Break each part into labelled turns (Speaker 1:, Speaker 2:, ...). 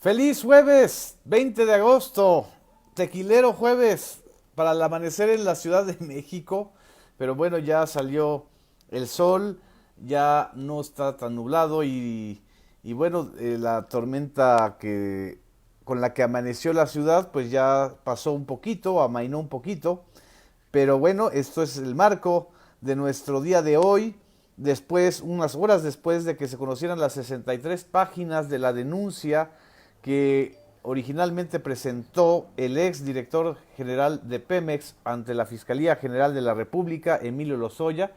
Speaker 1: Feliz jueves, 20 de agosto, tequilero jueves para el amanecer en la Ciudad de México, pero bueno, ya salió el sol, ya no está tan nublado y bueno, la tormenta con la que amaneció la ciudad pues ya pasó un poquito, amainó un poquito, pero bueno, esto es el marco de nuestro día de hoy, después, unas horas después de que se conocieran las 63 páginas de la denuncia que originalmente presentó el ex director general de Pemex ante la Fiscalía General de la República, Emilio Lozoya,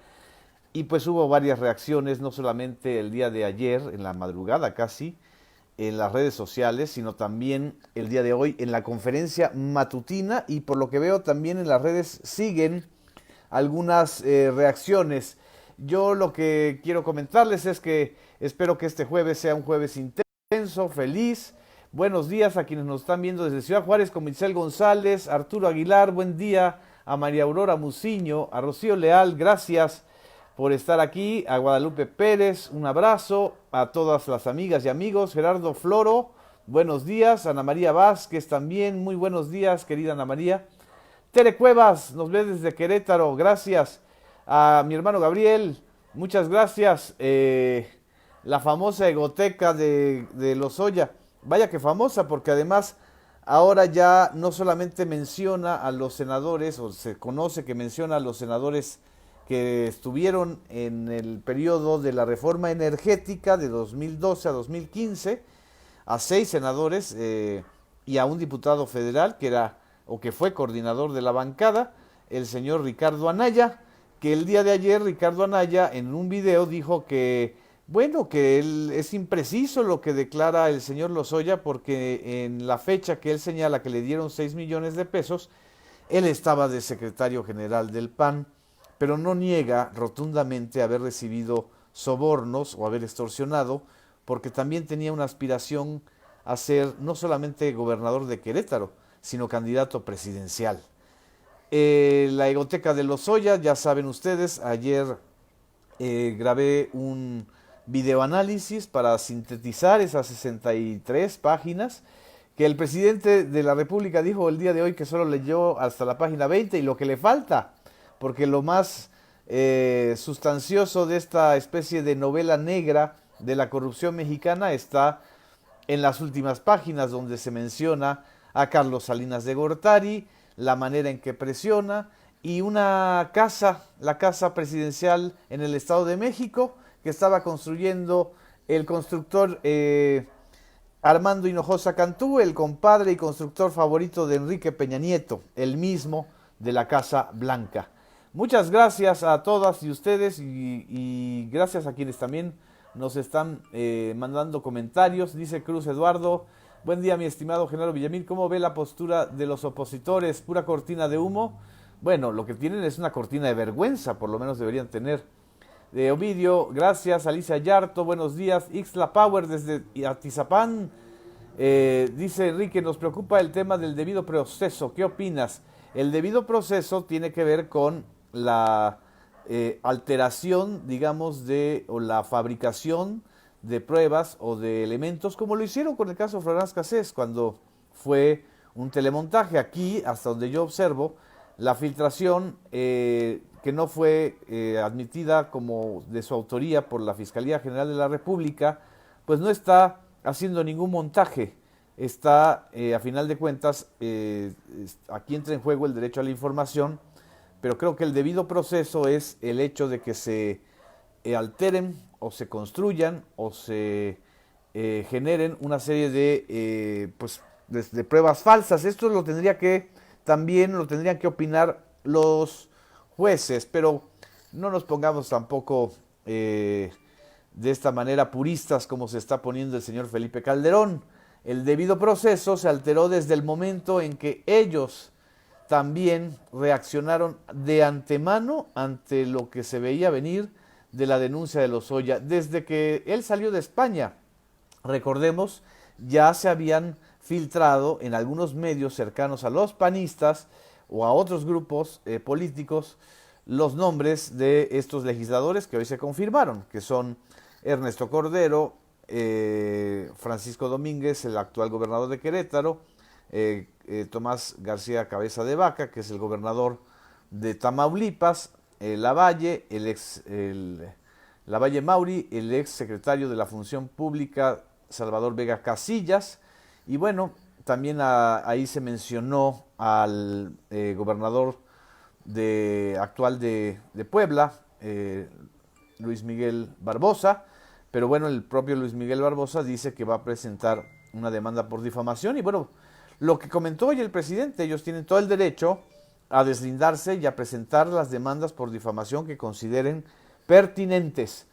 Speaker 1: y pues hubo varias reacciones, no solamente el día de ayer, en la madrugada casi, en las redes sociales, sino también el día de hoy en la conferencia matutina y por lo que veo también en las redes siguen algunas reacciones. Yo lo que quiero comentarles es que espero que este jueves sea un jueves intenso, feliz. Buenos días a quienes nos están viendo desde Ciudad Juárez, con Michelle González, Arturo Aguilar, buen día, a María Aurora Muciño, a Rocío Leal, gracias por estar aquí, a Guadalupe Pérez, un abrazo, a todas las amigas y amigos, Gerardo Floro, buenos días, Ana María Vázquez también, muy buenos días, querida Ana María. Tere Cuevas nos ve desde Querétaro, gracias. A mi hermano Gabriel, muchas gracias. La famosa egoteca de Lozoya, vaya que famosa, porque además ahora ya no solamente menciona a los senadores, o se conoce que menciona a los senadores que estuvieron en el periodo de la reforma energética de 2012 a 2015, a 6 senadores y a un diputado federal que era o que fue coordinador de la bancada, el señor Ricardo Anaya, que el día de ayer Ricardo Anaya en un video dijo que, bueno, que él es impreciso lo que declara el señor Lozoya porque en la fecha que él señala que le dieron 6 millones de pesos, él estaba de secretario general del PAN, pero no niega rotundamente haber recibido sobornos o haber extorsionado, porque también tenía una aspiración a ser no solamente gobernador de Querétaro, sino candidato presidencial. La egoteca de Lozoya, ya saben ustedes, ayer grabé un videoanálisis para sintetizar esas 63 páginas que el presidente de la República dijo el día de hoy que solo leyó hasta la página 20 y lo que le falta, porque lo más sustancioso de esta especie de novela negra de la corrupción mexicana está en las últimas páginas donde se menciona a Carlos Salinas de Gortari, la manera en que presiona y una casa, la casa presidencial en el Estado de México que estaba construyendo el constructor Armando Hinojosa Cantú, el compadre y constructor favorito de Enrique Peña Nieto, el mismo de la Casa Blanca. Muchas gracias a todas y ustedes y gracias a quienes también nos están mandando comentarios. Dice Cruz Eduardo, buen día mi estimado Genaro Villamil, ¿cómo ve la postura de los opositores? ¿Pura cortina de humo? Bueno, lo que tienen es una cortina de vergüenza, por lo menos deberían tener. De Ovidio, gracias. Alicia Yarto, buenos días. Ixla Power desde Atizapán. Dice Enrique, nos preocupa el tema del debido proceso. ¿Qué opinas? El debido proceso tiene que ver con la alteración, digamos, o la fabricación de pruebas o de elementos, como lo hicieron con el caso Florence Cassés, cuando fue un telemontaje. Aquí, hasta donde yo observo, la filtración que no fue admitida como de su autoría por la Fiscalía General de la República, pues no está haciendo ningún montaje. Está, a final de cuentas, aquí entra en juego el derecho a la información, pero creo que el debido proceso es el hecho de que se alteren o se construyan o se generen una serie de pruebas falsas. Esto también lo tendrían que opinar los jueces, pero no nos pongamos tampoco de esta manera puristas como se está poniendo el señor Felipe Calderón. El debido proceso se alteró desde el momento en que ellos también reaccionaron de antemano ante lo que se veía venir de la denuncia de Lozoya. Desde que él salió de España, recordemos, ya se habían filtrado en algunos medios cercanos a los panistas o a otros grupos políticos los nombres de estos legisladores que hoy se confirmaron, que son Ernesto Cordero, Francisco Domínguez, el actual gobernador de Querétaro, Tomás García Cabeza de Vaca, que es el gobernador de Tamaulipas, Lavalle, Lavalle Mauri, el ex secretario de la Función Pública, Salvador Vega Casillas, y bueno, también ahí se mencionó al gobernador actual de Puebla, Luis Miguel Barbosa, pero bueno, el propio Luis Miguel Barbosa dice que va a presentar una demanda por difamación y bueno, lo que comentó hoy el presidente, ellos tienen todo el derecho a deslindarse y a presentar las demandas por difamación que consideren pertinentes.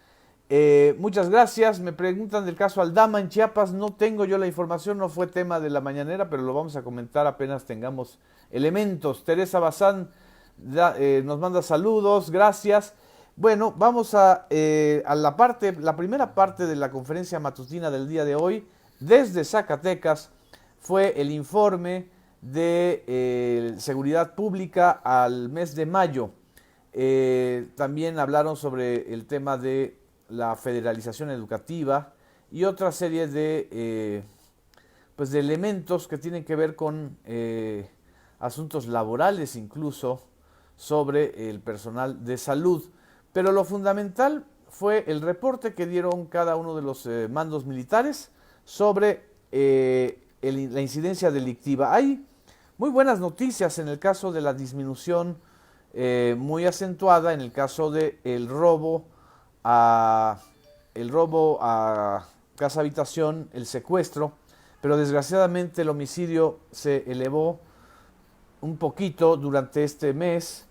Speaker 1: Muchas gracias. Me preguntan del caso Aldama en Chiapas. No tengo yo la información, no fue tema de la mañanera, pero lo vamos a comentar apenas tengamos elementos. Teresa Bazán nos manda saludos, gracias. Bueno, vamos a la primera parte de la conferencia matutina del día de hoy. Desde Zacatecas fue el informe de seguridad pública al mes de mayo. También hablaron sobre el tema de la federalización educativa y otra serie de, pues de elementos que tienen que ver con asuntos laborales, incluso sobre el personal de salud. Pero lo fundamental fue el reporte que dieron cada uno de los mandos militares sobre la incidencia delictiva. Hay muy buenas noticias en el caso de la disminución muy acentuada en el caso de el robo a casa habitación, el secuestro, pero desgraciadamente el homicidio se elevó un poquito durante este mes.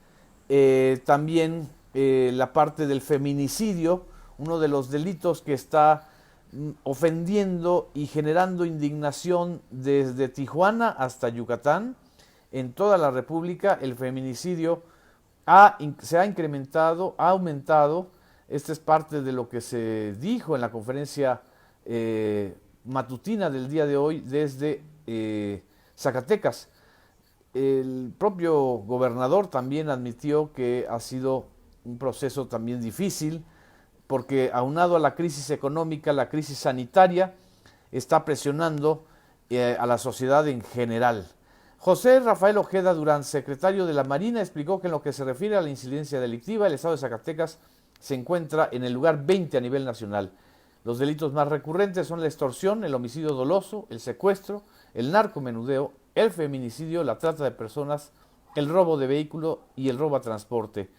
Speaker 1: También la parte del feminicidio, uno de los delitos que está ofendiendo y generando indignación desde Tijuana hasta Yucatán, en toda la República, el feminicidio se ha incrementado, ha aumentado. Esta es parte de lo que se dijo en la conferencia matutina del día de hoy desde Zacatecas. El propio gobernador también admitió que ha sido un proceso también difícil, porque aunado a la crisis económica, la crisis sanitaria está presionando a la sociedad en general. José Rafael Ojeda Durán, secretario de la Marina, explicó que en lo que se refiere a la incidencia delictiva, el estado de Zacatecas se encuentra en el lugar 20 a nivel nacional. Los delitos más recurrentes son la extorsión, el homicidio doloso, el secuestro, el narcomenudeo, el feminicidio, la trata de personas, el robo de vehículo y el robo a transporte.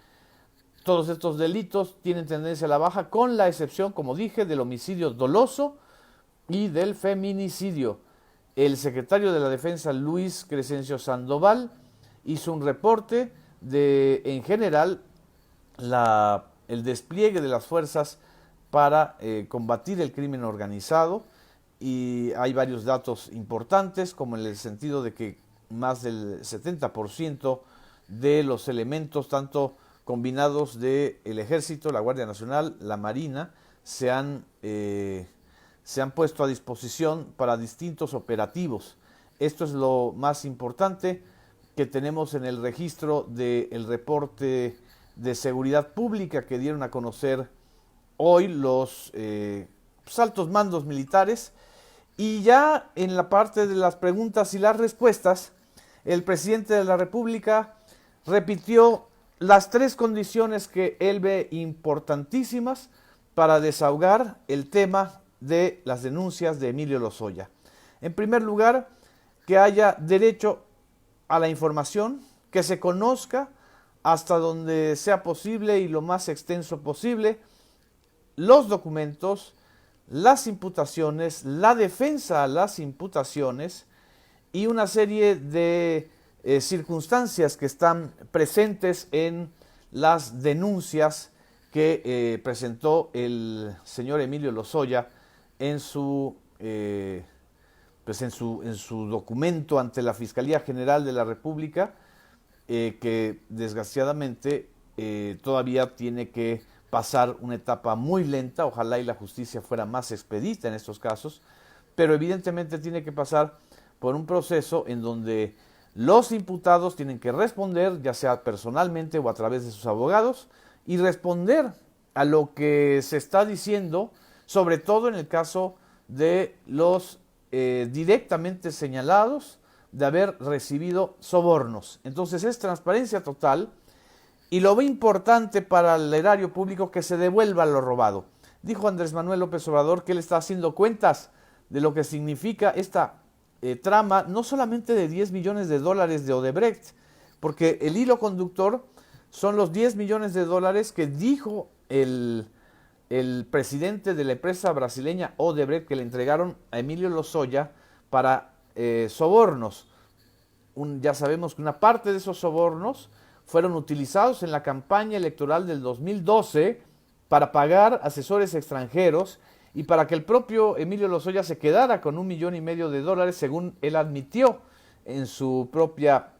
Speaker 1: Todos estos delitos tienen tendencia a la baja, con la excepción, como dije, del homicidio doloso y del feminicidio. El secretario de la Defensa, Luis Crescencio Sandoval, hizo un reporte de, en general, el despliegue de las fuerzas para combatir el crimen organizado, y hay varios datos importantes, como en el sentido de que más del 70% de los elementos, tanto combinados del Ejército, la Guardia Nacional, la Marina, se han puesto a disposición para distintos operativos. Esto es lo más importante que tenemos en el registro del reporte de seguridad pública que dieron a conocer hoy los altos mandos militares. Y ya en la parte de las preguntas y las respuestas, el presidente de la República repitió las 3 condiciones que él ve importantísimas para desahogar el tema de las denuncias de Emilio Lozoya. En primer lugar, que haya derecho a la información, que se conozca hasta donde sea posible y lo más extenso posible los documentos, las imputaciones, la defensa a las imputaciones y una serie de circunstancias que están presentes en las denuncias que presentó el señor Emilio Lozoya en su documento ante la Fiscalía General de la República, que desgraciadamente todavía tiene que pasar una etapa muy lenta. Ojalá y la justicia fuera más expedita en estos casos, pero evidentemente tiene que pasar por un proceso en donde los imputados tienen que responder, ya sea personalmente o a través de sus abogados, y responder a lo que se está diciendo, sobre todo en el caso de los directamente señalados de haber recibido sobornos. Entonces es transparencia total y lo ve importante para el erario público que se devuelva lo robado. Dijo Andrés Manuel López Obrador que él está haciendo cuentas de lo que significa esta trama, no solamente de 10 millones de dólares de Odebrecht, porque el hilo conductor son los 10 millones de dólares que dijo el presidente de la empresa brasileña Odebrecht que le entregaron a Emilio Lozoya para sobornos. Ya sabemos que una parte de esos sobornos fueron utilizados en la campaña electoral del 2012 para pagar asesores extranjeros y para que el propio Emilio Lozoya se quedara con $1,5 millones de dólares, según él admitió en su propia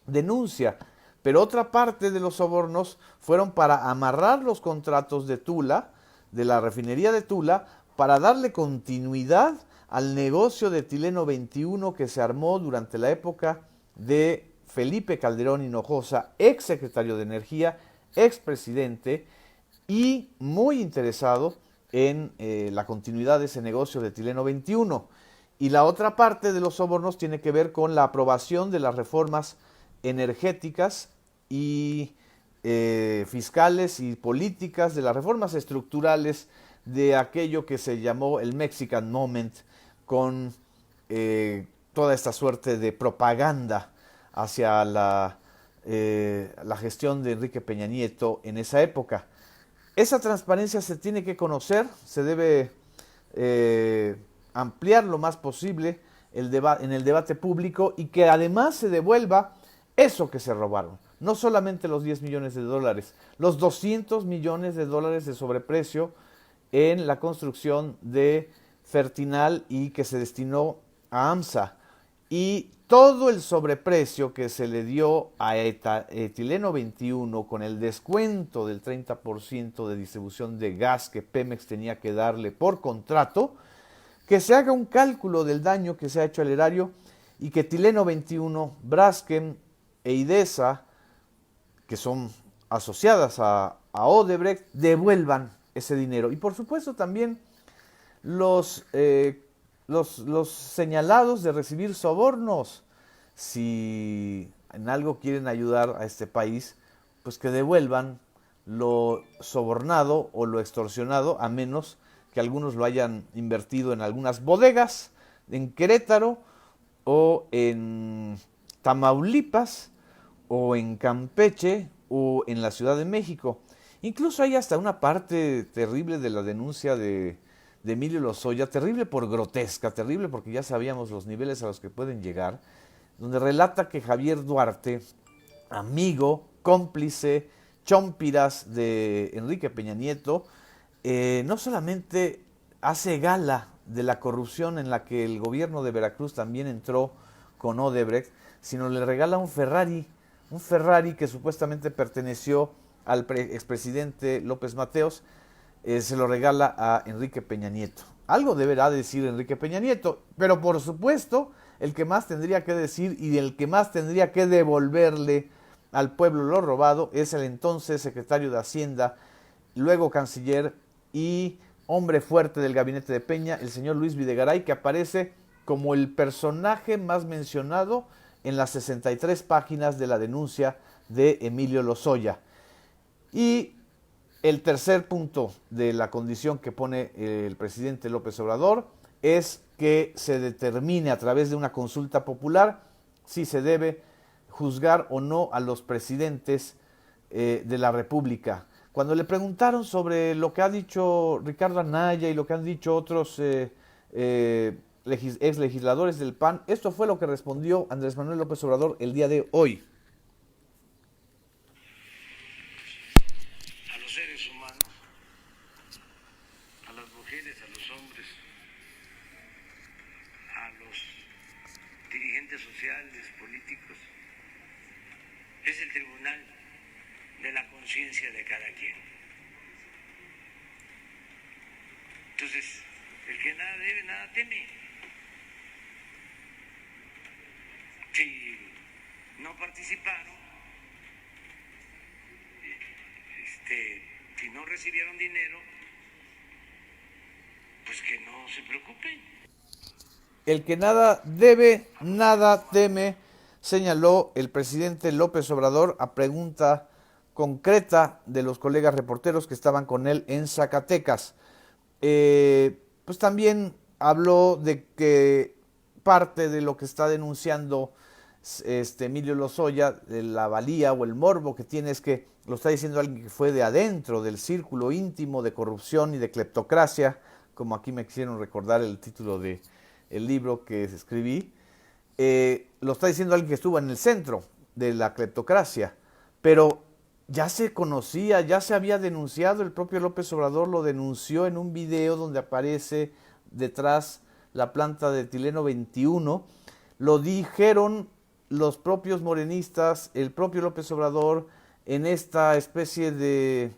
Speaker 1: denuncia. Pero otra parte de los sobornos fueron para amarrar los contratos de Tula, de la refinería de Tula, para darle continuidad al negocio de Etileno 21 que se armó durante la época de Felipe Calderón Hinojosa, ex secretario de Energía, ex presidente y muy interesado en la continuidad de ese negocio de Etileno 21. Y la otra parte de los sobornos tiene que ver con la aprobación de las reformas energéticas y fiscales y políticas, de las reformas estructurales de aquello que se llamó el Mexican Moment, con toda esta suerte de propaganda hacia la gestión de Enrique Peña Nieto en esa época. Esa transparencia se tiene que conocer, se debe ampliar lo más posible en el debate público y que además se devuelva eso que se robaron. No solamente los 10 millones de dólares, los 200 millones de dólares de sobreprecio en la construcción de Fertinal y que se destinó a AMSA. Y todo el sobreprecio que se le dio a Etileno 21 con el descuento del 30% de distribución de gas que Pemex tenía que darle por contrato, que se haga un cálculo del daño que se ha hecho al erario y que Etileno 21, Braskem e Idesa, que son asociadas a Odebrecht, devuelvan ese dinero. Y por supuesto también los señalados de recibir sobornos, si en algo quieren ayudar a este país, pues que devuelvan lo sobornado o lo extorsionado, a menos que algunos lo hayan invertido en algunas bodegas en Querétaro o en Tamaulipas o en Campeche o en la Ciudad de México. Incluso hay hasta una parte terrible de la denuncia de Emilio Lozoya, terrible por grotesca, terrible porque ya sabíamos los niveles a los que pueden llegar, donde relata que Javier Duarte, amigo, cómplice, chompiras de Enrique Peña Nieto, no solamente hace gala de la corrupción en la que el gobierno de Veracruz también entró con Odebrecht, sino le regala un Ferrari que supuestamente perteneció al expresidente López Mateos, se lo regala a Enrique Peña Nieto. Algo deberá decir Enrique Peña Nieto, pero por supuesto el que más tendría que decir y el que más tendría que devolverle al pueblo lo robado es el entonces secretario de Hacienda, luego canciller y hombre fuerte del gabinete de Peña, el señor Luis Videgaray, que aparece como el personaje más mencionado en las 63 páginas de la denuncia de Emilio Lozoya. Y el tercer punto de la condición que pone el presidente López Obrador es que se determine a través de una consulta popular si se debe juzgar o no a los presidentes de la República. Cuando le preguntaron sobre lo que ha dicho Ricardo Anaya y lo que han dicho otros ex legisladores del PAN, esto fue lo que respondió Andrés Manuel López Obrador el día de hoy.
Speaker 2: A los seres humanos, a las mujeres, a los hombres, a los dirigentes sociales, políticos, es el tribunal de la conciencia de cada quien. Entonces, el que nada debe, nada teme. Si no participaron, si no recibieron dinero, pues que que no se preocupen.
Speaker 1: El que nada debe, nada teme, señaló el presidente López Obrador a pregunta concreta de los colegas reporteros que estaban con él en Zacatecas. Pues también habló de que parte de lo que está denunciando Emilio Lozoya, de la valía o el morbo que tiene, es que lo está diciendo alguien que fue de adentro del círculo íntimo de corrupción y de cleptocracia, como aquí me quisieron recordar el título de el libro que escribí. Lo está diciendo alguien que estuvo en el centro de la cleptocracia, pero ya se conocía, ya se había denunciado, el propio López Obrador lo denunció en un video donde aparece detrás la planta de etileno 21, lo dijeron los propios morenistas, el propio López Obrador, en esta especie de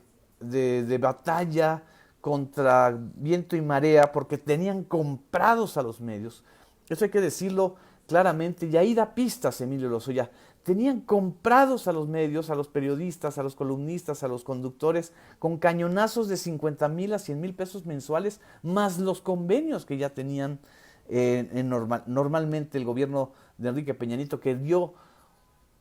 Speaker 1: batalla contra viento y marea, porque tenían comprados a los medios. Eso hay que decirlo claramente, y ahí da pistas Emilio Lozoya. Tenían comprados a los medios, a los periodistas, a los columnistas, a los conductores, con cañonazos de 50,000 a 100,000 pesos mensuales, más los convenios que ya tenían normalmente el gobierno de Enrique Peña Nieto, que dio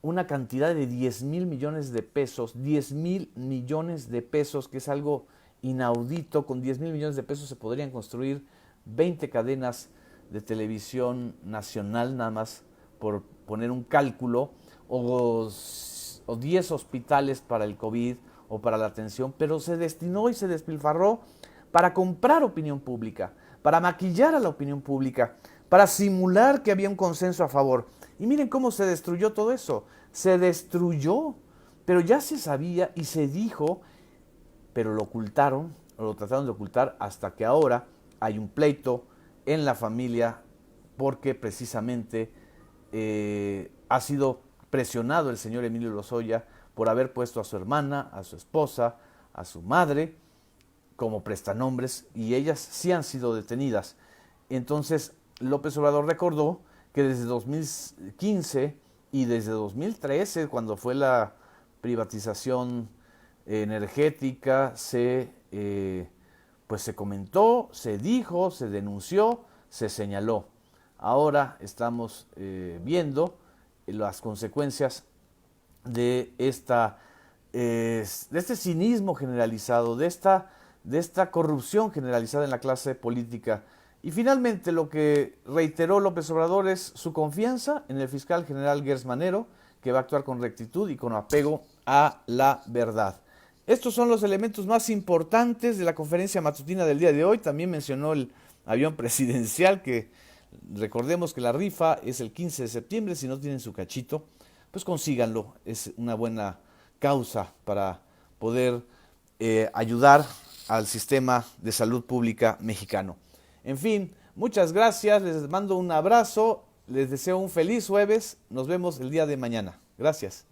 Speaker 1: una cantidad de 10,000 millones de pesos, 10,000 millones de pesos, que es algo inaudito. Con 10,000 millones de pesos se podrían construir 20 cadenas de televisión nacional, nada más por poner un cálculo, o 10 hospitales para el COVID o para la atención, pero se destinó y se despilfarró para comprar opinión pública, para maquillar a la opinión pública, para simular que había un consenso a favor. Y miren cómo se destruyó todo eso. Se destruyó, pero ya se sabía y se dijo, pero lo ocultaron, o lo trataron de ocultar, hasta que ahora hay un pleito en la familia porque precisamente ha sido presionado el señor Emilio Lozoya por haber puesto a su hermana, a su esposa, a su madre como prestanombres, y ellas sí han sido detenidas. Entonces López Obrador recordó que desde 2015 y desde 2013, cuando fue la privatización energética, pues se comentó, se dijo, se denunció, se señaló. Ahora estamos viendo las consecuencias de este cinismo generalizado, de esta corrupción generalizada en la clase política. Y finalmente lo que reiteró López Obrador es su confianza en el fiscal general Gers Manero, que va a actuar con rectitud y con apego a la verdad. Estos son los elementos más importantes de la conferencia matutina del día de hoy. También mencionó el avión presidencial, que recordemos que la rifa es el 15 de septiembre. Si no tienen su cachito, pues consíganlo. Es una buena causa para poder ayudar al sistema de salud pública mexicano. En fin, muchas gracias, les mando un abrazo, les deseo un feliz jueves, nos vemos el día de mañana. Gracias.